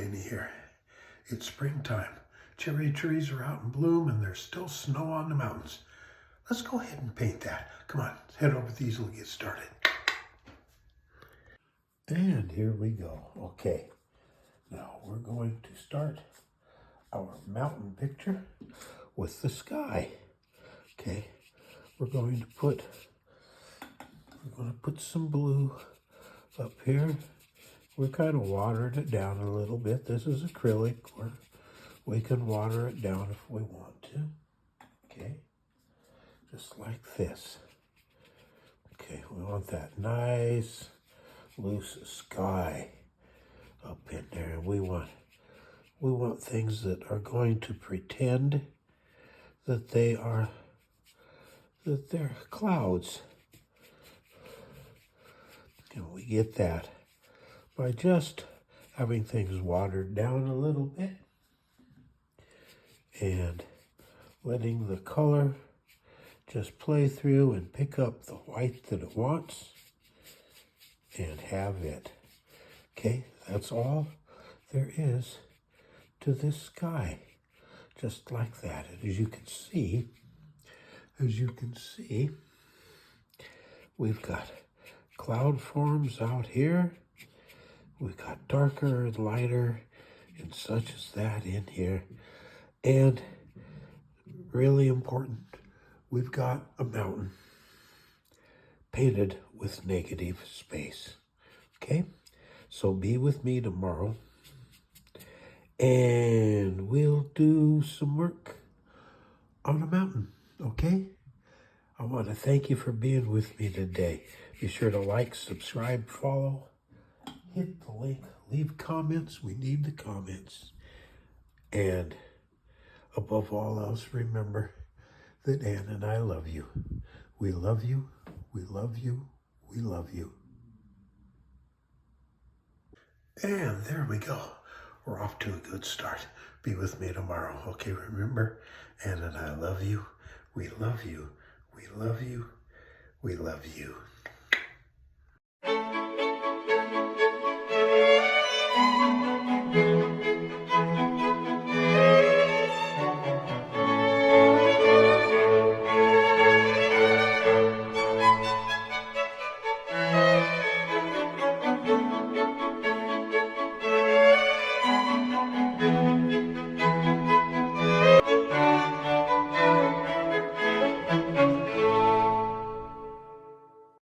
in here. It's springtime. Cherry trees are out in bloom and there's still snow on the mountains. Let's go ahead and paint that. Come on, let's head over to the easel and get started. And here we go. Okay, now we're going to start our mountain picture with the sky. Okay, we're going to put some blue up here. We kind of watered it down a little bit. This is acrylic, where we can water it down if we want to. Okay, just like this. Okay, we want that nice loose sky up in there. We want things that are going to pretend that they're clouds. And we get that by just having things watered down a little bit and letting the color just play through and pick up the white that it wants and have it. Okay, that's all there is to this sky. Just like that. And as you can see, we've got cloud forms out here. We've got darker and lighter and such as that in here. And really important, we've got a mountain painted with negative space. Okay, so be with me tomorrow and we'll do some work on a mountain. Okay, I want to thank you for being with me today. Be sure to like, subscribe, follow, hit the link, leave comments. We need the comments. And above all else, remember that Ann and I love you. We love you. We love you. We love you. And there we go. We're off to a good start. Be with me tomorrow. Okay, remember, Ann and I love you. We love you. We love you. We love you.